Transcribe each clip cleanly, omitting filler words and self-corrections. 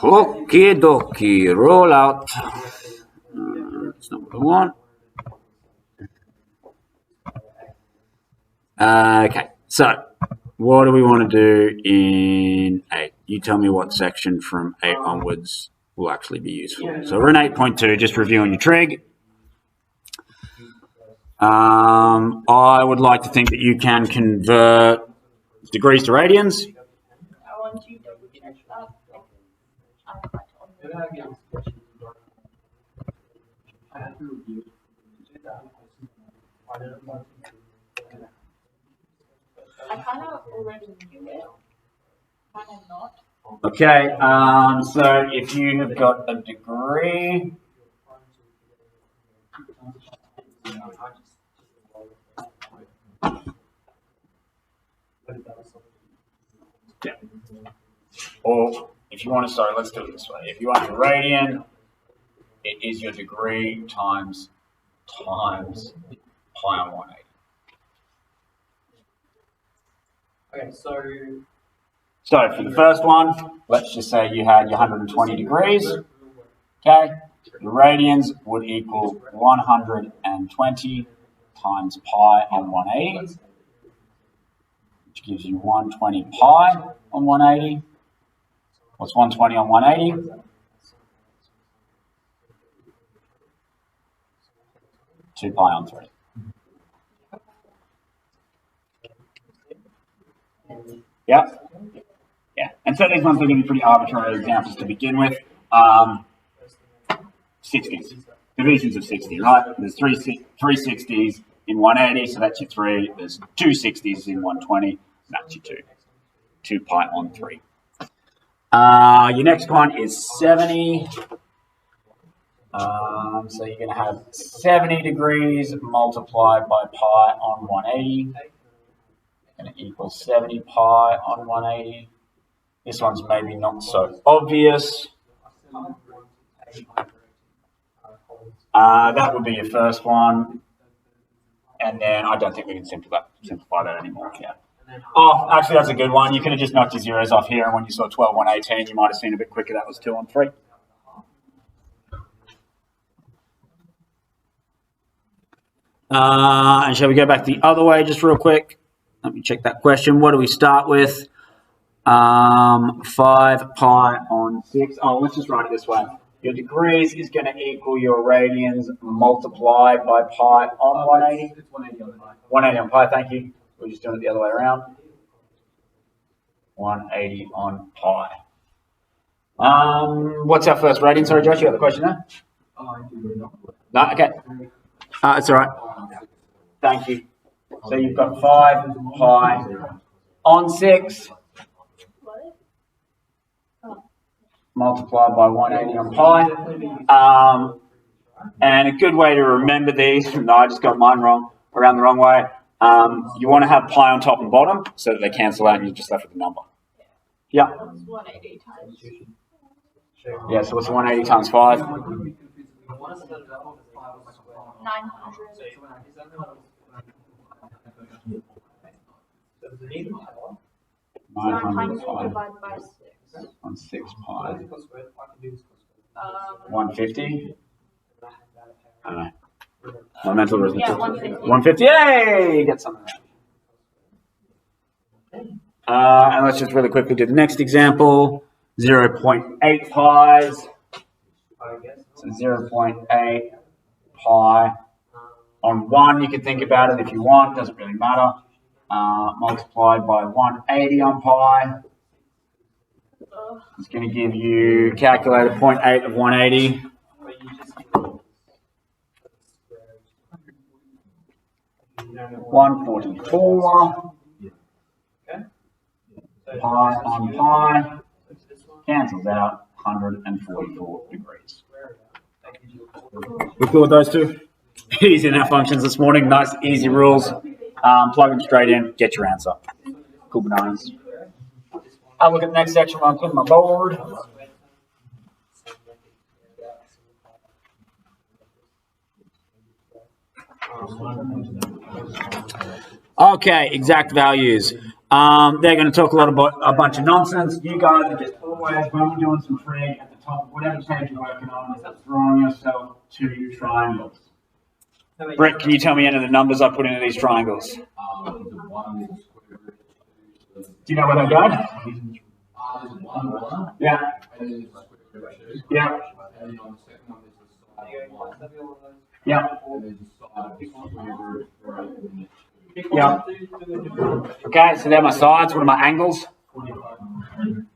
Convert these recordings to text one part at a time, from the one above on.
Okie dokie, roll out. That's not what I want. Okay, so what do we want to do in 8? You tell me what section from 8 onwards will actually be useful. So we're in 8.2, just reviewing your trig. I would like to think that you can convert degrees to radians. I want you to double check that. I kind of already knew it, kind of not. Okay, so if you have got a degree, yeah. Or if you want to, sorry, let's do it this way. If you want a radian, it is your degree times pi on 180. Okay, so for the first one, let's just say you had your 120 degrees. Okay, the radians would equal 120 times pi on 180, which gives you 120 pi on 180. What's 120 on 180? 2 pi on 3. Yeah. Yeah. And so these ones are going to be pretty arbitrary examples to begin with. 60s. Divisions of 60, right? There's three 60s in 180, so that's your 3. There's 2 60s in 120, that's your 2. 2 pi on 3. Your next one is 70. So you're going to have 70 degrees multiplied by pi on 180. Going to equal 70 pi on 180. This one's maybe not so obvious. That would be your first one. And then I don't think we can simplify that anymore. Yeah. Oh, actually, that's a good one. You could have just knocked your zeros off here, and when you saw 12, 118, you might have seen a bit quicker that was 2 on 3. And shall we go back the other way just real quick? Let me check that question. What do we start with? 5 pi on 6. Oh, let's just write it this way. Your degrees is going to equal your radians multiplied by pi on 180. 180 on pi, thank you. We're just doing it the other way around. 180 on pi. What's our first radian? Sorry, Josh, you got the question there? No, okay. It's all right. Thank you. So you've got 5 pi on 6 multiplied by 180 on pi. And a good way to remember these, no, I just got mine wrong, around the wrong way. You want to have pi on top and bottom so that they cancel out and you're just left with the number. Yeah. 180 times. Yeah, so what's 180 times 5? 900. 900 divided by 6. On 6 pi. 150? I don't know. My mental arithmetic. Yeah, 150. 150, yay! Get something right. And let's just really quickly do the next example. 0.8 pi's. So 0.8 pi on 1, you can think about it if you want, doesn't really matter. Multiplied by 180 on pi. It's going to give you, calculated 0.8 of 180. $144. Pi on pi cancels out 144 degrees. We're cool with those two? Easy enough functions this morning. Nice, easy rules. Plug them straight in, get your answer. Cool bananas. I'll look at the next section while I'm cleaning my board. Okay, exact values. They're going to talk a bunch of nonsense. You guys are just always, when we're doing some trig at the top of whatever page you're working on, drawing yourself two triangles. Brett, can you tell me any of the numbers I put into these triangles? Do you know where they go? Yeah. Yeah. Yeah. Yeah. Okay, so they're my sides. What are my angles?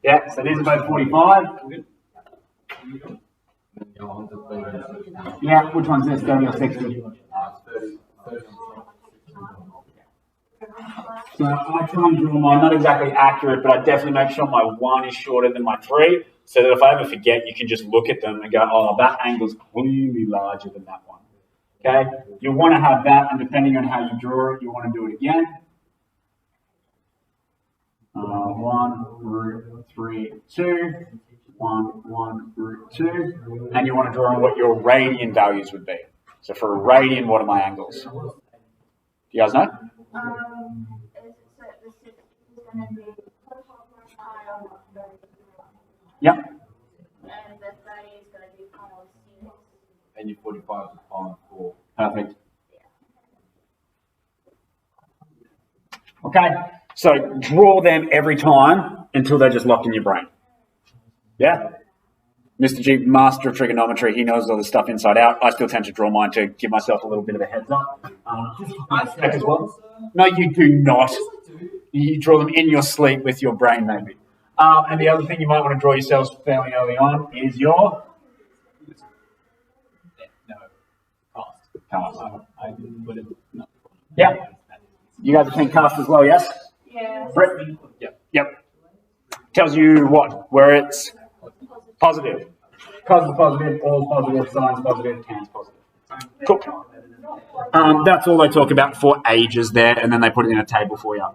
Yeah, so these are both 45. Yeah, which one's this, 30 or 60? So I try and draw mine, not exactly accurate, but I definitely make sure my 1 is shorter than my 3, so that if I ever forget, you can just look at them and go, oh, that angle's clearly larger than that one. Okay, you want to have that, and depending on how you draw it, you want to do it again. 1, root 3, 2, 1, root 2, and you want to draw on what your radian values would be. So for a radian, what are my angles? Do you guys know? Yep. And the 30 is going to be pi on 6. And your 45 is pi on 4. Perfect. Okay, so draw them every time until they're just locked in your brain. Yeah? Mr. G, master of trigonometry, he knows all this stuff inside out. I still tend to draw mine to give myself a little bit of a heads up. As well. No, you do not. You draw them in your sleep with your brain, maybe. And the other thing you might want to draw yourselves fairly early on is your cast. I didn't put it. No. Yeah. You guys have seen cast as well, yes? Yeah. Brett? Yep. Tells you what? Where it's positive. Cos is positive, all is positive, sine's positive, tan's positive. Cool. That's all they talk about for ages there, and then they put it in a table for you.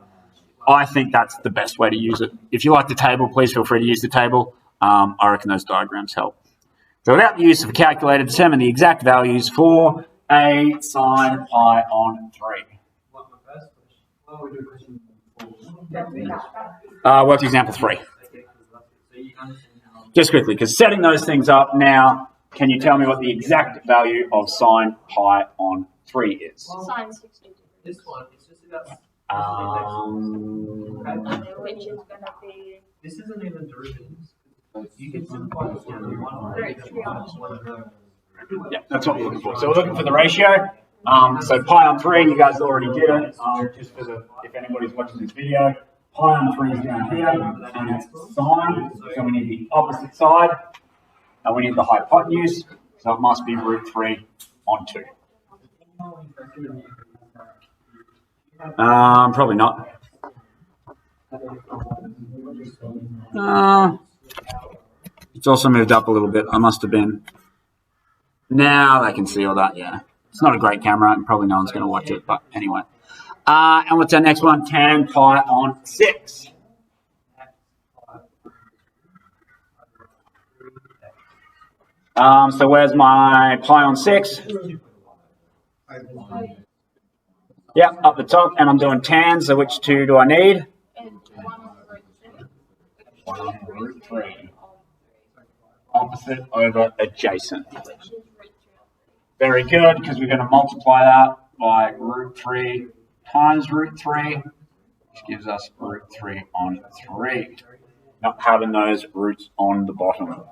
I think that's the best way to use it. If you like the table, please feel free to use the table. I reckon those diagrams help. So without the use of a calculator, determine the exact values for a sine pi on 3. Work example 3. Just quickly, because setting those things up now, can you tell me what the exact value of sine pi on 3 is? Sine 60 degrees. This one is just about. Which is going to be. This isn't even derivatives. You can simplify this down to 1. Yeah, that's what we're looking for. So we're looking for the ratio. So pi on 3, you guys already did it. Just for if anybody's watching this video, pi on 3 is down here, and it's sine. So we need the opposite side, and we need the hypotenuse. So it must be root 3 on 2. Probably not. It's also moved up a little bit. I must have been. Now they can see all that, yeah. It's not a great camera, and probably no one's going to watch it, but anyway. And what's our next one? Tan pi on 6. So where's my pi on 6? Yeah, up the top, and I'm doing tan, so which 2 do I need? And 1 on root 3. Opposite over adjacent. Very good, because we're going to multiply that by root 3 times root 3, which gives us root 3 on 3. Not having those roots on the bottom.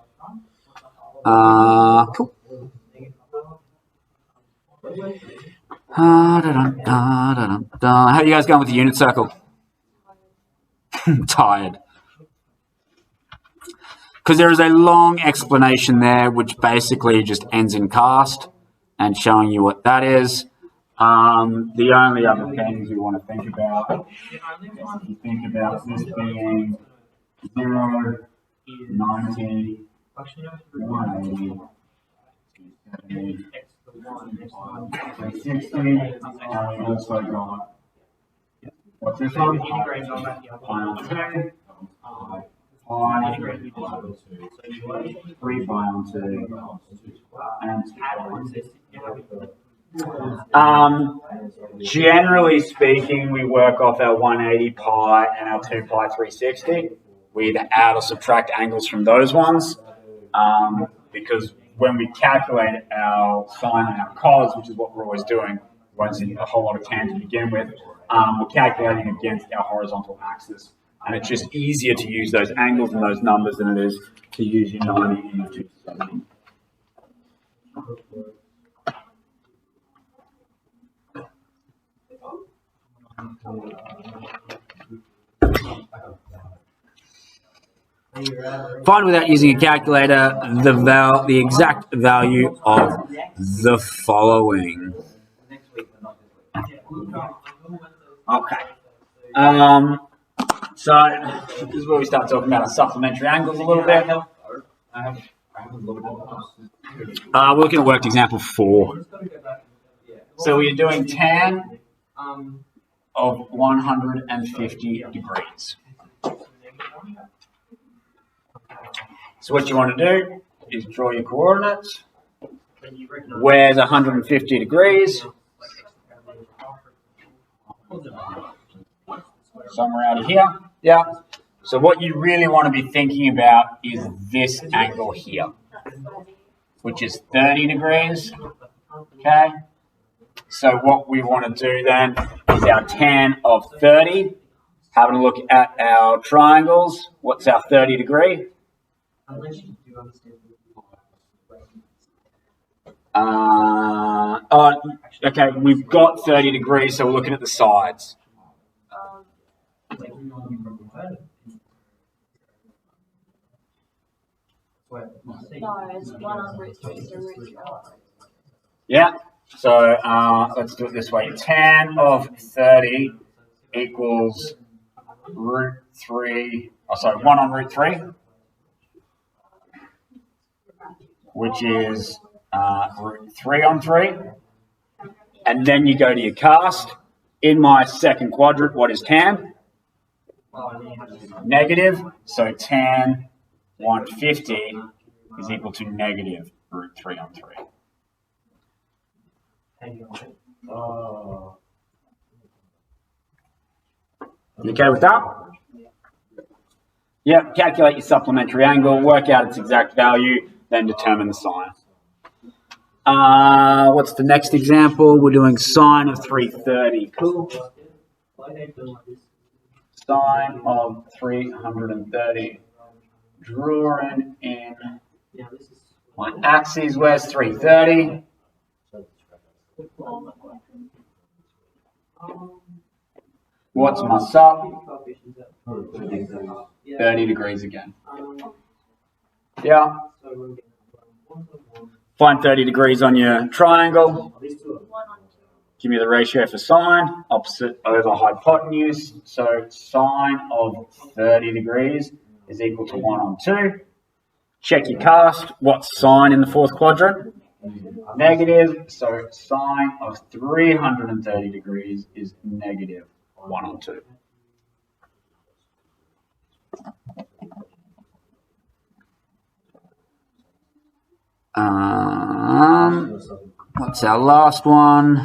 Cool. How are you guys going with the unit circle? Tired. Because there is a long explanation there which basically just ends in cast and showing you what that is. The only other things you want to think about is you think about this being 0, 90, 180, 70, 60, and we also got, what's this one? Pi on 2, pi, 3 pi on 2, and 2 pi on 2. Generally speaking, we work off our 180 pi and our 2 pi 360. We either add or subtract angles from those ones, because when we calculate our sine and our cos, which is what we're always doing, won't see a whole lot of tan to begin with, we're calculating against our horizontal axis. And it's just easier to use those angles and those numbers than it is to use your 90 and your 270. Find without using a calculator the exact value of the following. Okay. So this is where we start talking about our supplementary angles a little bit. We're looking at worked example 4. So we're doing tan of 150 degrees. So what you want to do is draw your coordinates. Where's 150 degrees? Somewhere out of here. Yeah. So what you really want to be thinking about is this angle here, which is 30 degrees. Okay. So what we want to do then is our tan of 30. Having a look at our triangles. What's our 30 degree? Okay, we've got 30 degrees, so we're looking at the sides. Yeah, so let's do it this way. Tan of 30 equals root 3, 1 on root 3, which is root 3 on 3. And then you go to your cast. In my second quadrant, what is tan? Negative. So tan 150 is equal to negative root 3 on 3. You okay with that? Yep, calculate your supplementary angle, work out its exact value, then determine the sine. What's the next example? We're doing sine of 330. Cool. Sine of 330. Drawing in my axes. Where's 330? What's my sup? 30 degrees again. Yeah. Find 30 degrees on your triangle. Give me the ratio for sine, opposite over hypotenuse. So sine of 30 degrees is equal to 1 on 2. Check your cast. What's sine in the fourth quadrant? Negative. So sine of 330 degrees is negative 1 on 2. What's our last one?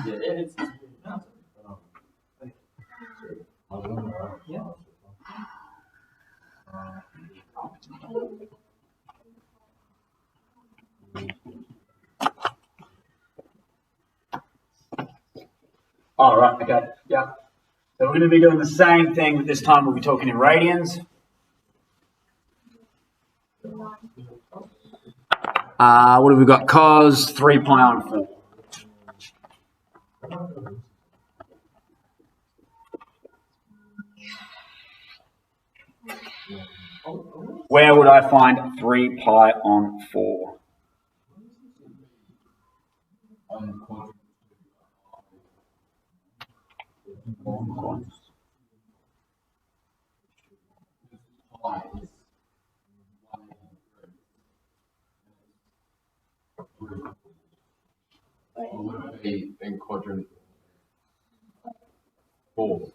All right, okay, yeah. So we're going to be doing the same thing, but this time we'll be talking in radians. What have we got? Cos 3 pi on 4. Where would I find 3 pi on 4? In quadrant 4.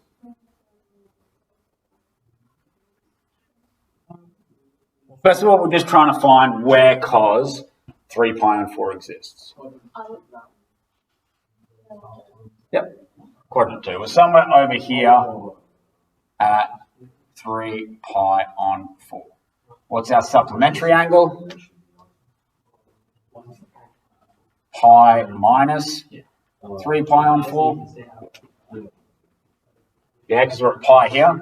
First of all, we're just trying to find where cos 3 pi on 4 exists. Yep, quadrant 2. We're somewhere over here at 3 pi on 4. What's our supplementary angle? Pi minus 3 pi on 4. Yeah, because we're at pi here.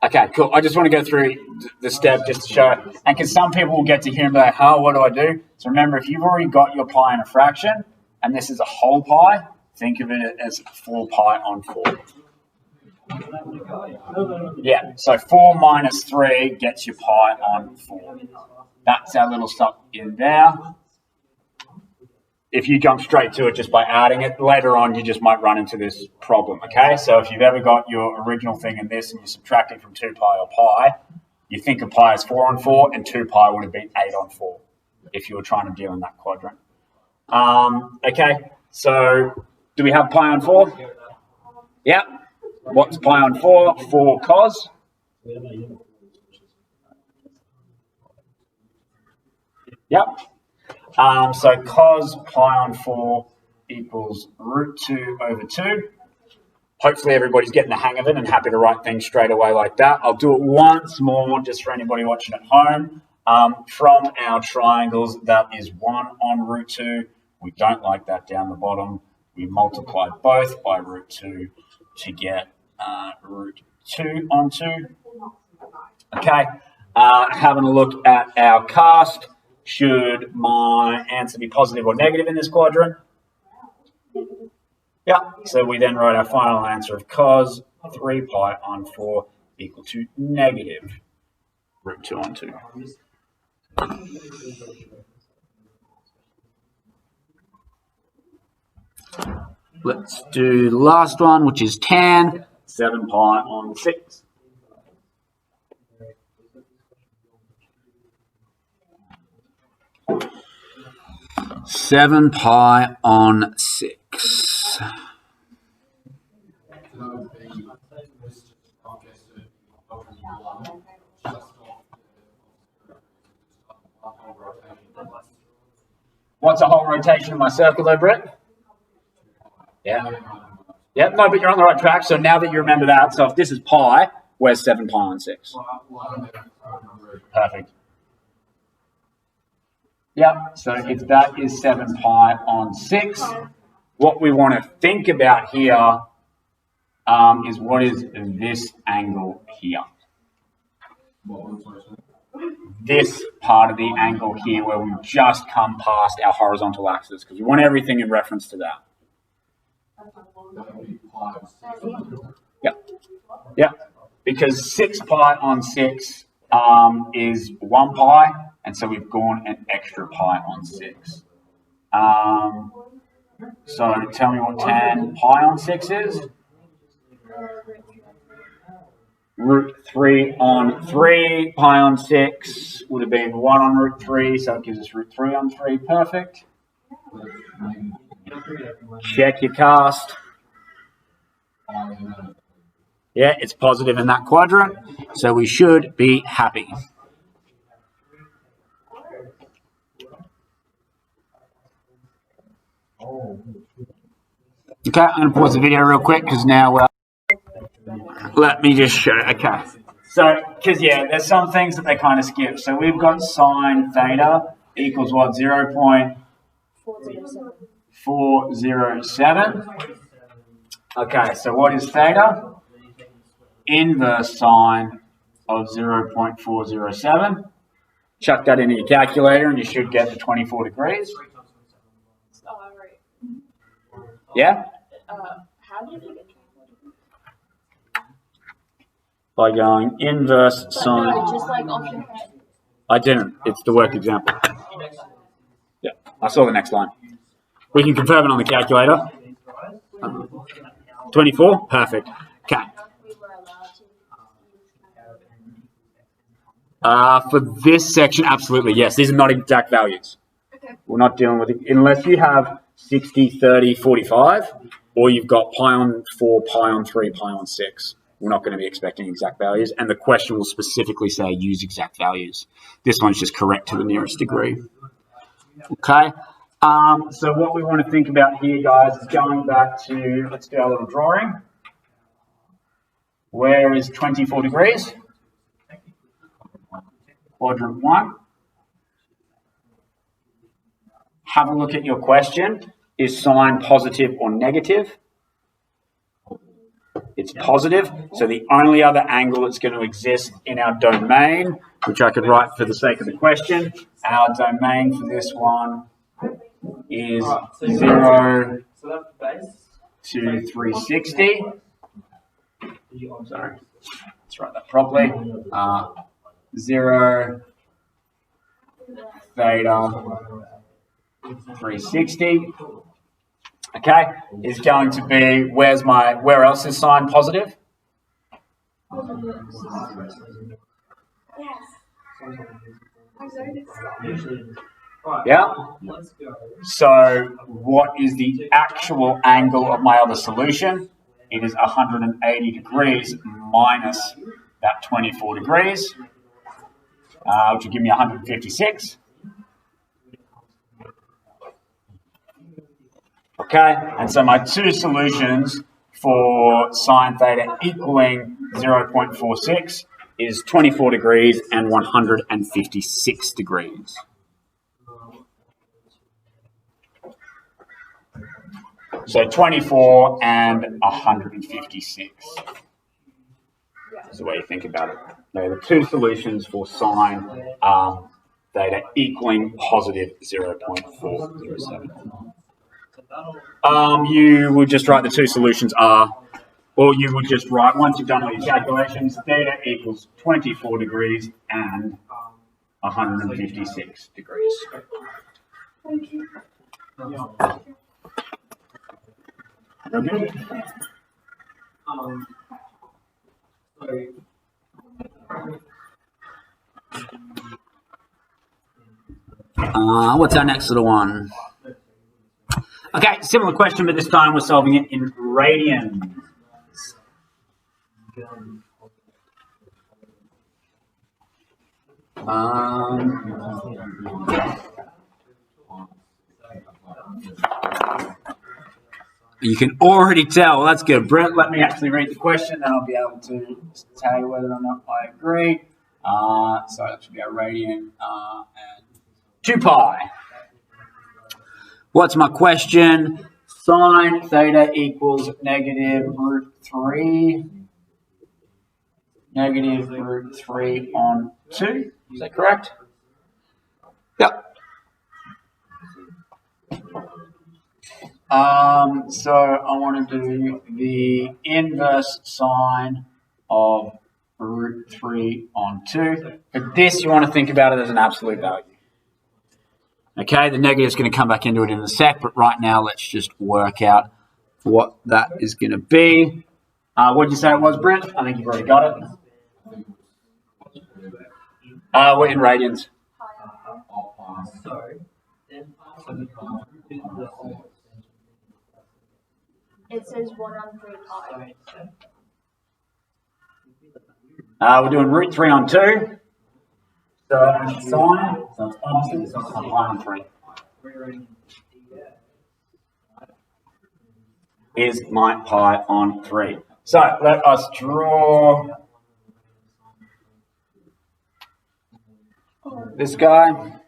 Okay, cool. I just want to go through the step just to show, and because some people will get to here and be like, oh, what do I do? So remember, if you've already got your pi in a fraction, and this is a whole pi, think of it as 4 pi on 4. Yeah, so 4 minus 3 gets you pi on 4. That's our little stuff in there. If you jump straight to it just by adding it, later on you just might run into this problem, okay? So if you've ever got your original thing in this and you subtract it from 2 pi or pi, you think of pi as 4 on 4, and 2 pi would have been 8 on 4 if you were trying to deal in that quadrant. Okay, so do we have pi on 4? Yeah. What's pi on 4? 4 cos. Yep. So cos pi on 4 equals root 2 over 2. Hopefully everybody's getting the hang of it and happy to write things straight away like that. I'll do it once more just for anybody watching at home. From our triangles, that is 1 on root 2. We don't like that down the bottom. We multiply both by root 2 to get root 2 on 2. Okay, having a look at our cast. Should my answer be positive or negative in this quadrant? Yeah, so we then write our final answer of cos 3 pi on 4 equal to negative root 2 on 2. Let's do the last one, which is tan 7 pi on 6. Seven pi on 6. What's a whole rotation of my circle though, Brett? Yeah. Yep, no, but you're on the right track. So now that you remember that, so if this is pi, where's 7 pi on 6? Perfect. Yep, so if that is 7 pi on 6, what we want to think about here is what is this angle here? This part of the angle here where we just come past our horizontal axis, because we want everything in reference to that. Yep, yep, because 6 pi on 6 is 1 pi, and so we've gone an extra pi on 6. So tell me what tan pi on 6 is? Root 3 on 3. Pi on 6 would have been 1 on root 3, so it gives us root 3 on 3. Perfect. Check your cast. Yeah, it's positive in that quadrant, so we should be happy. Okay, I'm going to pause the video real quick because now let me just show. Okay, so because yeah, there's some things that they kind of skip. So we've got sine theta equals what? 0.407. Okay, so what is theta? Inverse sine of 0.407. Chuck that into your calculator and you should get the 24 degrees. Yeah? How do you think it? By going inverse sine. No, just like off your head. I didn't. It's the work example. Yeah, I saw the next line. We can confirm it on the calculator. 24? Perfect. Okay. For this section, absolutely, yes. These are not exact values. Okay. We're not dealing with it unless you have 60, 30, 45, or you've got pi on 4, pi on 3, pi on 6. We're not going to be expecting exact values, and the question will specifically say use exact values. This one's just correct to the nearest degree. Okay, so what we want to think about here, guys, is going back to, let's do our little drawing. Where is 24 degrees? Quadrant 1. Have a look at your question. Is sine positive or negative? It's positive, so the only other angle that's going to exist in our domain, which I could write for the sake of the question, our domain for this one is 0 to 360. Sorry, let's write that properly. 0 theta 360. Okay, is going to be, where else is sine positive? Yeah. So what is the actual angle of my other solution? It is 180 degrees minus that 24 degrees, which will give me 156. Okay, and so my two solutions for sine theta equaling 0.46 is 24 degrees and 156 degrees. So 24 and 156 is the way you think about it. They're the two solutions for sine theta equaling positive 0.407. You would just write the two solutions are, or you would just write, once you've done all your calculations, theta equals 24 degrees and 156 degrees. Okay. What's our next little one? Okay, similar question, but this time we're solving it in radians. You can already tell. Well, that's good. Brent, let me actually read the question, and I'll be able to tell you whether or not I agree. So that should be our radian and 2 pi. What's my question? Sine theta equals negative root 3 on 2. Is that correct? Yep. So I want to do the inverse sine of root 3 on 2. For this, you want to think about it as an absolute value. Okay, the negative is going to come back into it in a sec, but right now let's just work out what that is going to be. What did you say it was, Brent? I think you've already got it. We're in radians. It says 1 on 3 pi. We're doing root 3 on 2. So sine, so it's opposite, so it's pi on 3. Is my pi on 3. So let us draw this guy.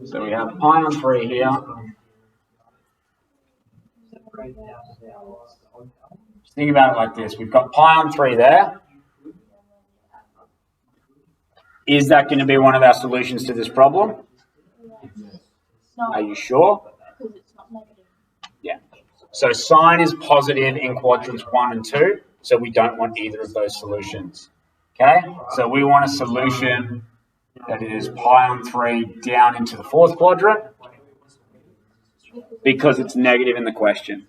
So we have pi on 3 here. Just think about it like this. We've got pi on 3 there. Is that going to be one of our solutions to this problem? No. Are you sure? Because it's not negative. Yeah. So sine is positive in quadrants 1 and 2, so we don't want either of those solutions. Okay? So we want a solution that is pi on 3 down into the 4th quadrant because it's negative in the question.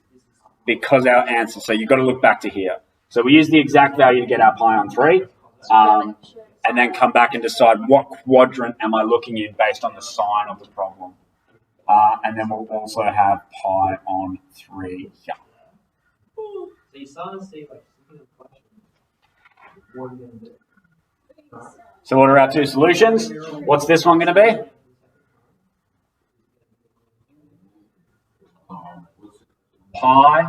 Because our answer, so you've got to look back to here. So we use the exact value to get our pi on 3, and then come back and decide what quadrant am I looking in based on the sign of the problem. And then we'll also have pi on 3 here. So you're starting to see like what are you going to do? So what are our two solutions? What's this one going to be? Pi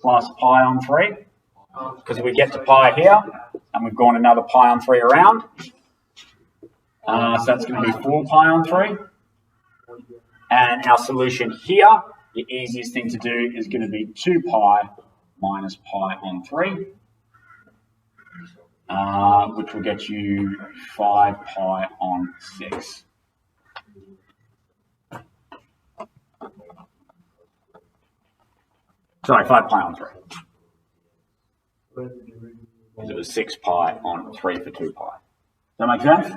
plus pi on 3. Because we get to pi here, and we've gone another pi on 3 around. So that's going to be 4 pi on 3. And our solution here, the easiest thing to do is going to be 2 pi minus pi on 3. Which will get you 5 pi on 6. Sorry, 5 pi on 3. Because it was 6 pi on 3 for 2 pi. Does that make sense?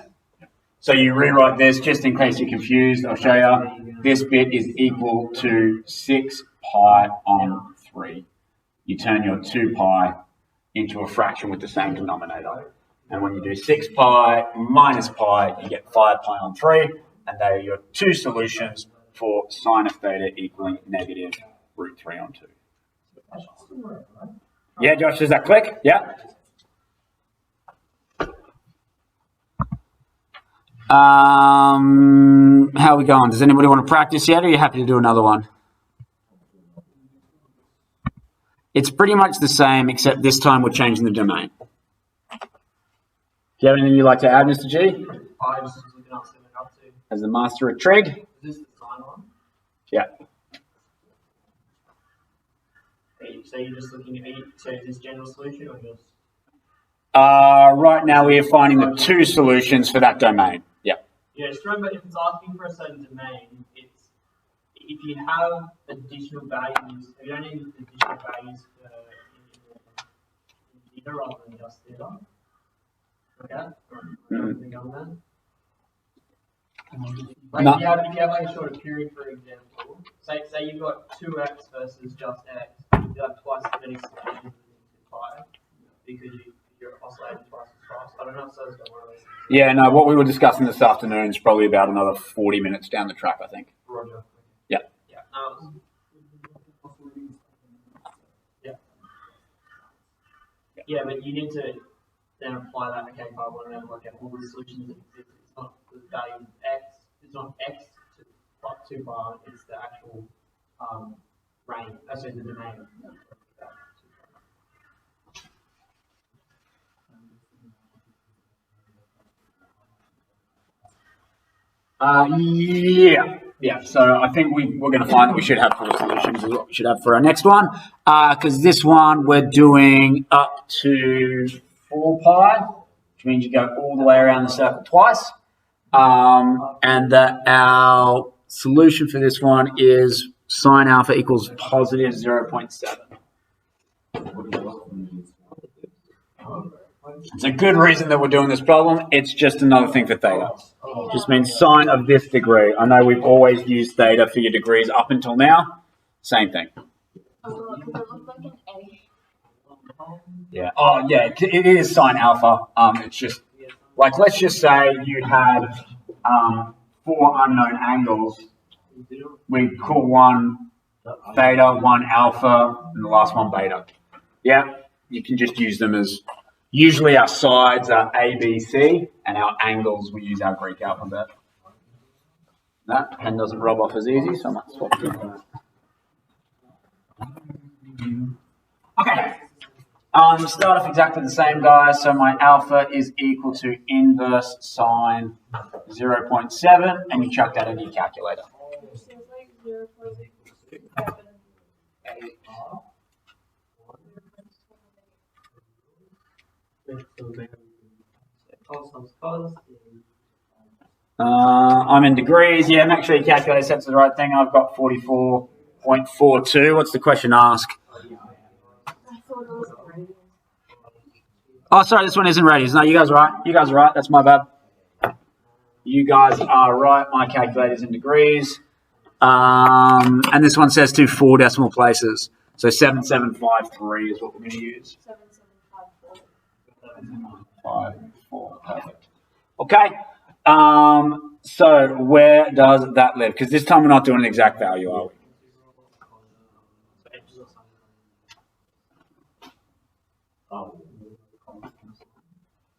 So you rewrite this just in case you're confused. I'll show you. This bit is equal to 6 pi on 3. You turn your 2 pi into a fraction with the same denominator. And when you do 6 pi minus pi, you get 5 pi on 3. And they are your two solutions for sine of theta equaling negative root 3 on 2. Yeah, Josh, does that click? Yeah. How are we going? Does anybody want to practice yet, or are you happy to do another one? It's pretty much the same, except this time we're changing the domain. Do you have anything you'd like to add, Mr. G? I just looking up something up to. As the master of trig? Is this the sine one? Yeah. So you're just looking at so is this general solution or just? Right now we are finding the two solutions for that domain. Yeah. Yeah, just remember if it's asking for a certain domain, it's if you have additional values, if you don't need additional values for theta rather than just theta. Okay? Like No. if you have like a shorter period, for example, say you've got 2x versus just x, you have twice as many solutions in 5 because you're oscillating twice as fast. I don't know if so is one of those. Yeah, no, what we were discussing this afternoon is probably about another 40 minutes down the track, I think. Roger. Yeah. Yeah. Yeah, but you need to then apply that okay carbon and work out all the solutions that exist. It's not the value of x. It's not x to plot 2 bar. It's the actual range. Actually, the domain. Yeah. So I think we're going to find that we should have 4 solutions is what we should have for our next one. Because this one we're doing up to 4 pi, which means you go all the way around the circle twice. And that our solution for this one is sine alpha equals positive 0.7. It's a good reason that we're doing this problem. It's just another thing for theta. Just means sine of this degree. I know we've always used theta for your degrees up until now. Same thing. Oh, because it looks like an A. Yeah. Oh, yeah. It is sine alpha. It's just like let's just say you had 4 unknown angles. We call one theta, one alpha, and the last one beta. Yeah. You can just use them as. Usually our sides are A, B, C, and our angles we use our Greek alphabet. That pen doesn't rub off as easy, so I might swap it. Okay. Start off exactly the same, guys. So my alpha is equal to inverse sine 0.7, and you chuck that into your calculator. Which seems like 0.7. I'm in degrees. Yeah, make sure your calculator sets the right thing. I've got 44.42. What's the question ask? I thought it was radians. Oh, sorry, this one isn't radians. No, you guys are right. You guys are right. That's my bad. You guys are right. My calculator's in degrees. And this one says to 4 decimal places. So 7753 is what we're going to use. 7754. 54, perfect. Okay. So where does that live? Because this time we're not doing an exact value, are we?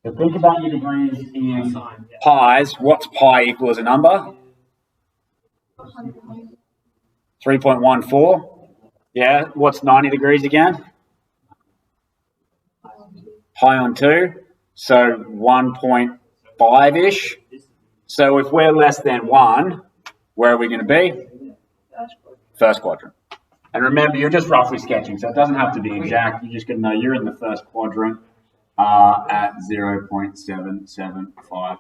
So think about your degrees in pies. What's pi equal as a number? 3.14. Yeah. What's 90 degrees again? Pi on 2. So 1.5-ish. So if we're less than 1, where are we going to be? First quadrant. And remember, you're just roughly sketching, so it doesn't have to be exact. You're just going to know you're in the first quadrant at 0.7754.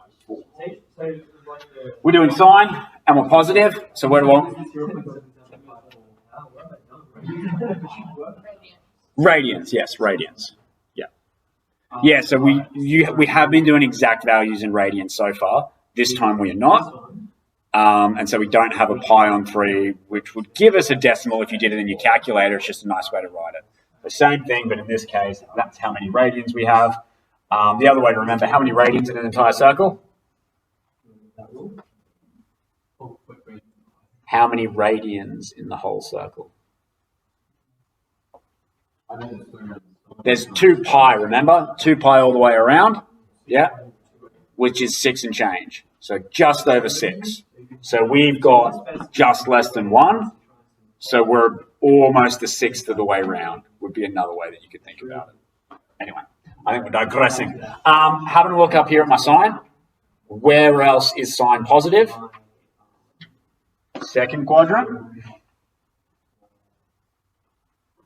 We're doing sine, and we're positive, so where do I... Radians, yes, radians. Yeah. Yeah, so we have been doing exact values in radians so far. This time we are not. And so we don't have a pi on 3, which would give us a decimal if you did it in your calculator. It's just a nice way to write it. The same thing, but in this case, that's how many radians we have. The other way to remember, how many radians in an entire circle? How many radians in the whole circle? There's 2 pi, remember? 2 pi all the way around, yeah? Which is 6 and change. So just over 6. So we've got just less than 1. So we're almost a sixth of the way round, would be another way that you could think about it. Anyway, I think we're digressing. Having a look up here at my sign. Where else is sine positive? Second quadrant.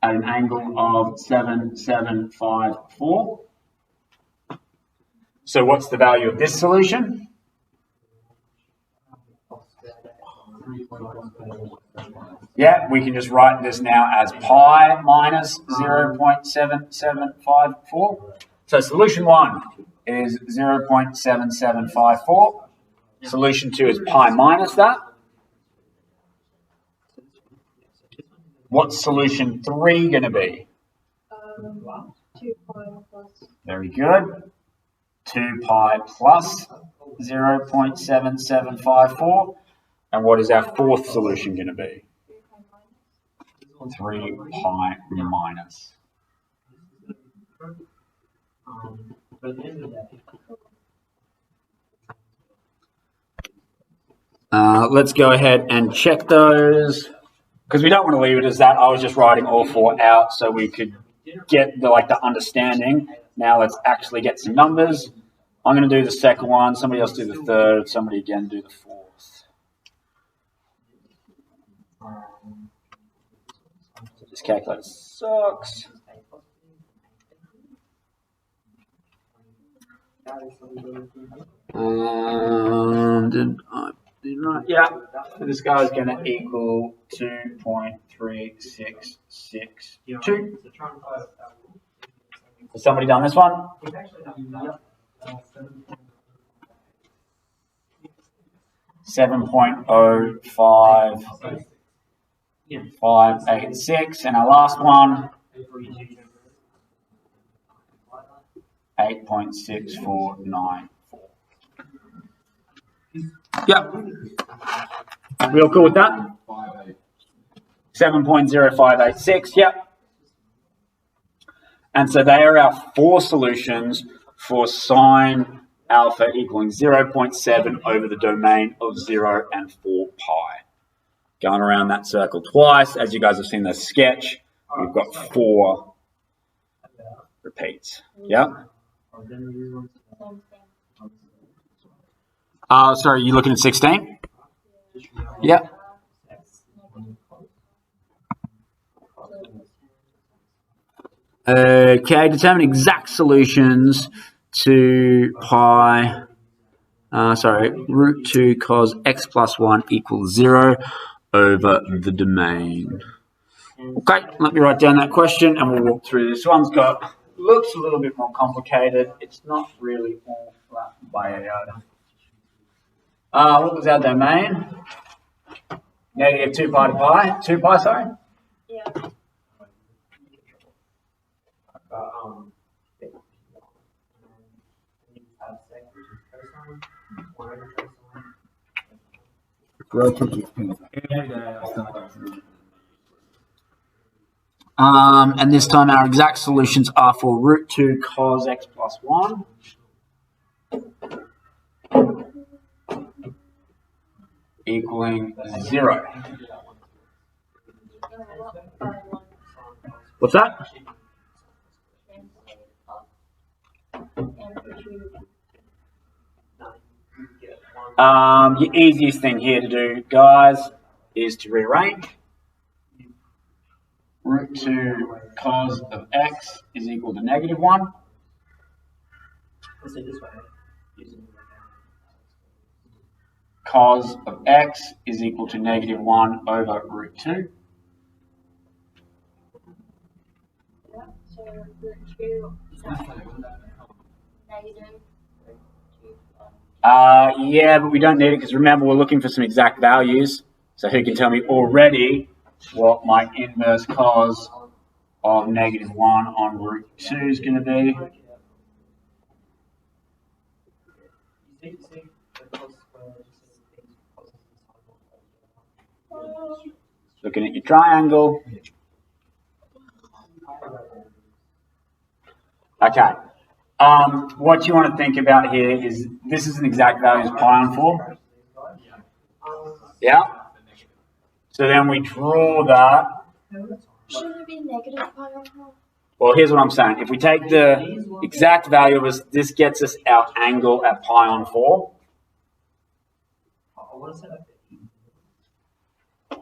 At an angle of 7,754. So what's the value of this solution? Yeah, we can just write this now as pi minus 0.7754. So solution 1 is 0.7754. Solution 2 is pi minus that. What's solution 3 going to be? 2 pi plus. Very good. 2 pi plus 0.7754. And what is our fourth solution going to be? 3 pi minus. Let's go ahead and check those. Because we don't want to leave it as that. I was just writing all 4 out so we could get the understanding. Now let's actually get some numbers. I'm going to do the second one. Somebody else do the third. Somebody again do the fourth. So this calculator sucks. Yeah, so this guy's going to equal 2.3662. Has somebody done this one? 7.05586, and our last one 8.6494. Yep. We all cool with that? 7.0586, yep. And so they are our 4 solutions for sine alpha equaling 0.7 over the domain of 0 and 4 pi. Going around that circle twice. As you guys have seen the sketch, we've got 4 repeats. Yep. Sorry, you looking at 16? Yep. Okay, determine exact solutions to pi, root 2 cos x plus 1 equals 0 over the domain. Okay, let me write down that question and we'll walk through this. One's looks a little bit more complicated. It's not really all flat bad. What was our domain? Negative 2 pi to pi. 2 pi, sorry? Yeah. And this time our exact solutions are for root 2 cos x plus 1 equaling 0. What's that? The easiest thing here to do, guys, is to rearrange. Root 2 cos of x is equal to -1. Let's say this way. Cos of x is equal to -1 over root 2. Yeah, so root 2 is negative 2. Yeah, but we don't need it because remember we're looking for some exact values. So who can tell me already what my inverse cos of -1 on root 2 is going to be? Looking at your triangle. Okay. What you want to think about here is this is an exact value as pi on 4. Yeah? So then we draw that. Shouldn't it be negative pi on 4? Well, here's what I'm saying. If we take the exact value of this gets us our angle at pi on 4.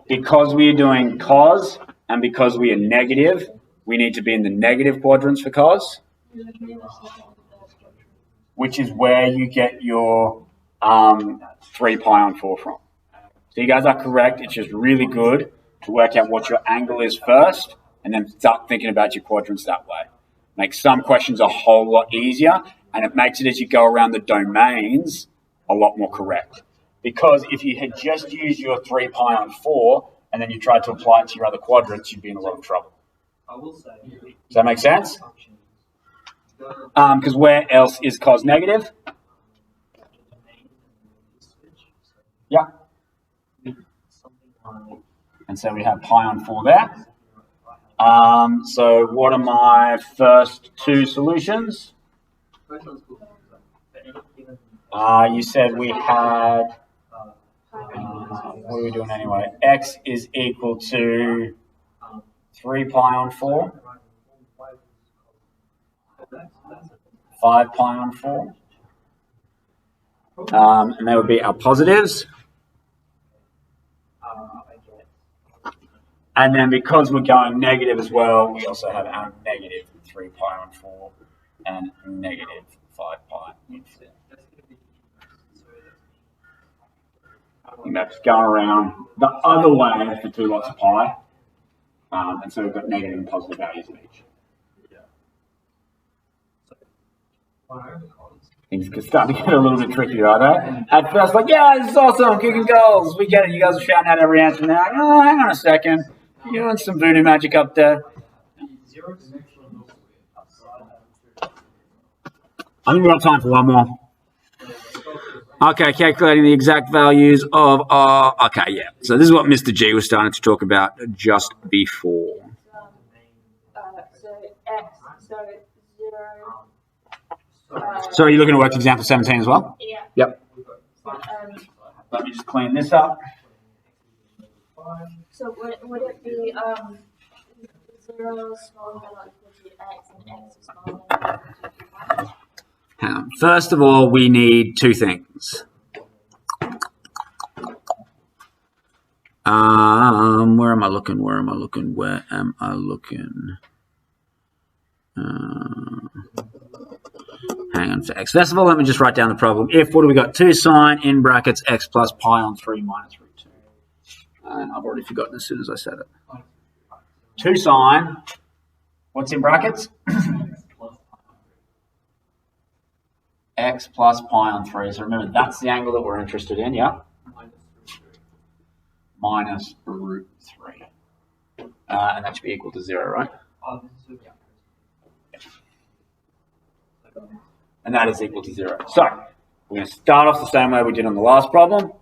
Because we are doing cos and because we are negative, we need to be in the negative quadrants for cos, which is where you get your 3 pi on 4 from. So you guys are correct. It's just really good to work out what your angle is first and then start thinking about your quadrants that way. Makes some questions a whole lot easier and it makes it as you go around the domains a lot more correct. Because if you had just used your 3 pi on 4 and then you tried to apply it to your other quadrants, you'd be in a lot of trouble. Does that make sense? Because where else is cos negative? Yeah. And so we have pi on 4 there. So what are my first two solutions? You said we had, what are we doing anyway? X is equal to 3 pi on 4. 5 pi on 4. And they would be our positives. And then because we're going negative as well, we also have our negative 3 pi on 4 and negative 5 pi on 4. And that's going around the other way for 2 lots of pi. And so we've got negative and positive values of each. Things can start to get a little bit trickier, are they? At first, like, yeah, this is awesome, kicking goals. We get it. You guys are shouting out every answer now. Oh, hang on a second. You're doing some voodoo magic up there. I think we've got time for one more. Okay, calculating the exact values of okay, yeah. So this is what Mr. G was starting to talk about just before. So x, so 0. So are you looking to work example 17 as well? Yeah. Yep. Let me just clean this up. So would it be 0 smaller than or equal to x and x is smaller than or equal to 5? Hang on. First of all, we need two things. Where am I looking? Hang on for x. First of all, let me just write down the problem. If, what do we got? 2 sine in brackets x plus pi on 3 minus root 2. And I've already forgotten as soon as I said it. 2 sine, what's in brackets? X plus pi on 3. So remember, that's the angle that we're interested in, yeah? Minus root 3. And that should be equal to 0, right? And that is equal to 0. So, we're going to start off the same way we did on the last problem.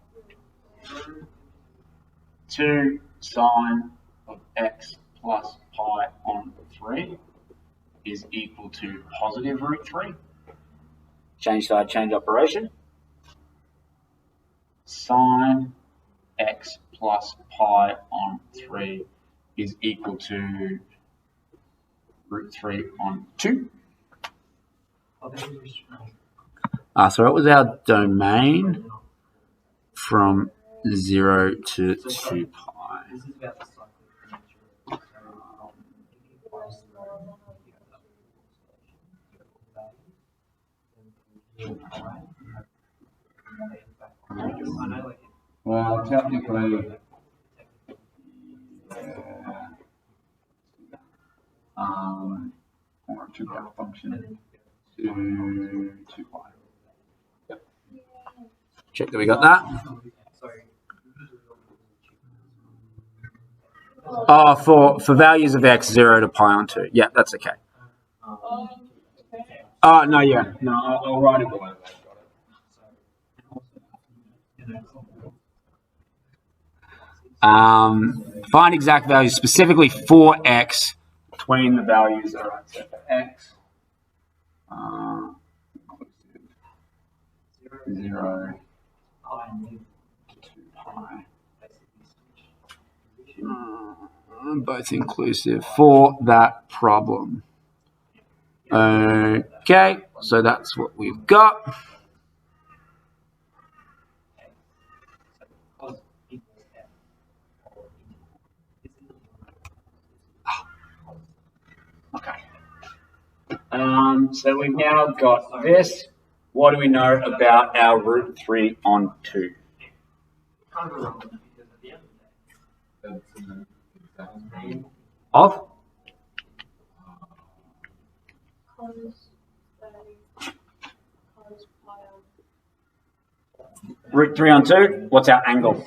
2 sine of x plus pi on 3 is equal to positive root 3. Change side, change operation. Sine x plus pi on 3 is equal to root 3 on 2. So what was our domain from 0 to 2 pi? This is about the cycle. Well, technically, or a two-part function to 2 pi. Yep. Check that we got that. Oh, for values of x, 0 to pi on 2. Yeah, that's okay. Oh, no, yeah. No, I'll write it below that. Find exact values specifically for x between the values. All right, so for x, 0 to 2 pi. Both inclusive for that problem. Okay, so that's what we've got. Okay. So we've now got this. What do we know about our root 3 on 2? Of? Root 3 on 2, what's our angle?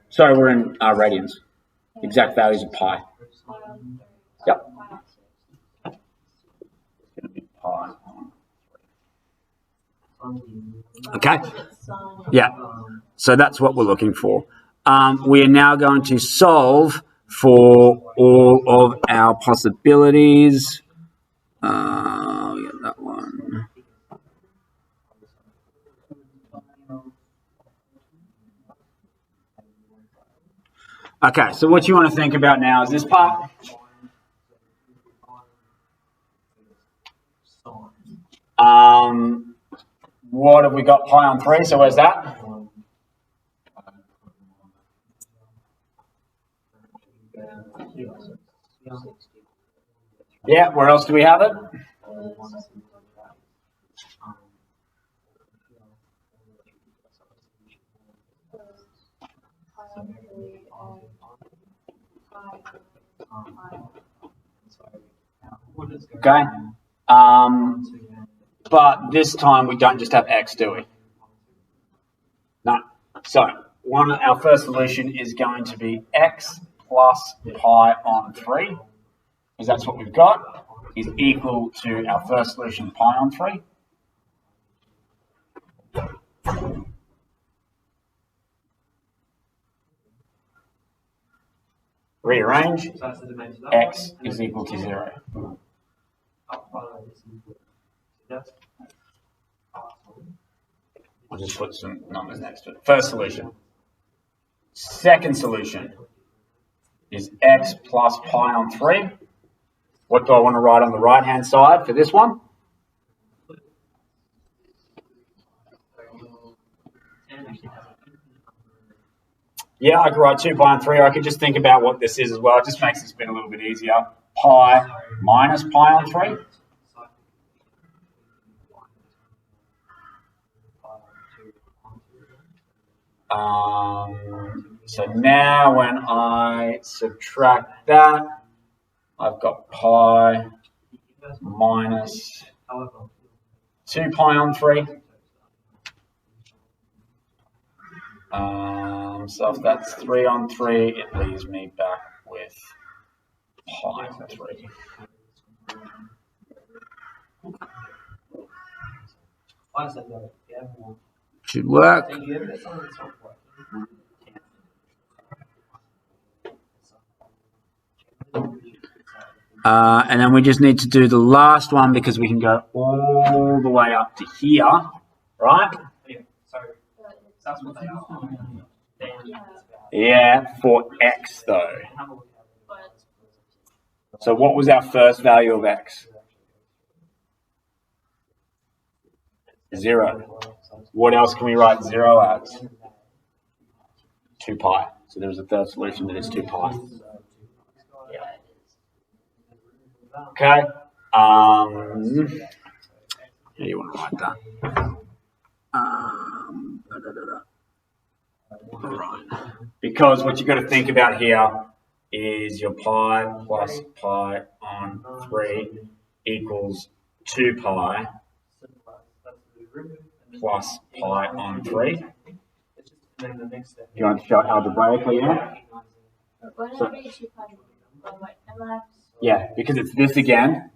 Sorry, we're in radians. Exact values of pi. Yep. It's going to be pi on 3. Okay. Yeah. So that's what we're looking for. We are now going to solve for all of our possibilities. We got that one. Okay, so what you want to think about now is this part. What have we got? Pi on 3, so where's that? Yeah, where else do we have it? Okay. But this time we don't just have x, do we? No. So our first solution is going to be x plus pi on 3, because that's what we've got, is equal to our first solution, pi on 3. Rearrange, x is equal to 0. I'll just put some numbers next to it. First solution. Second solution is x plus pi on 3. What do I want to write on the right-hand side for this one? Yeah, I could write 2 pi on 3. Or I could just think about what this is as well. It just makes this bit a little bit easier. Pi minus pi on 3. So now when I subtract that, I've got pi minus 2 pi on 3. So if that's 3 on 3, it leaves me back with pi on 3. Should work. And then we just need to do the last one because we can go all the way up to here, right? Yeah, so that's what they are. Yeah, for x though. But So what was our first value of x? 0. What else can we write 0 as? 2 pi. So there's a third solution that is 2 pi. Okay. How do you want to write that? Right. Because what you've got to think about here is your pi plus pi on 3 equals 2 pi plus pi on 3. Do you want to show it algebraically now? whenever you two pi, like, Yeah, because it's this again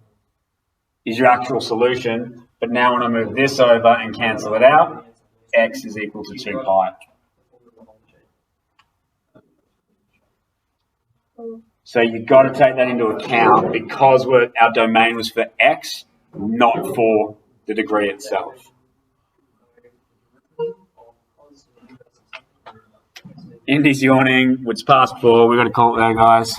is your actual solution, but now when I move this over and cancel it out, x is equal to 2 pi. So you've got to take that into account because our domain was for x, not for the degree itself. Indy's yawning, it's past 4, we've got to call it there, guys.